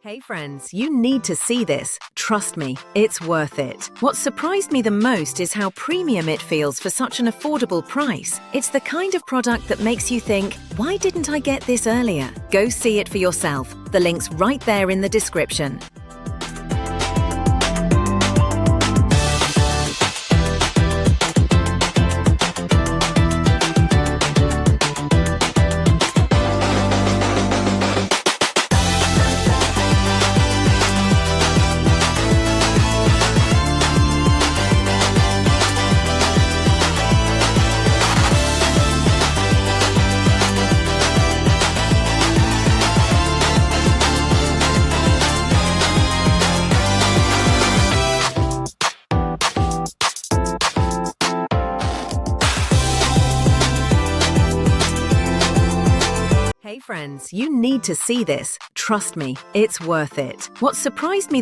Hey friends, you need to see this. Trust me, it's worth it. What surprised me the most is how premium it feels for such an affordable price. It's the kind of product that makes you think, why didn't I get this earlier? Go see it for yourself. The link's right there in the description. Hey friends, you need to see this. Trust me, it's worth it. What surprised me the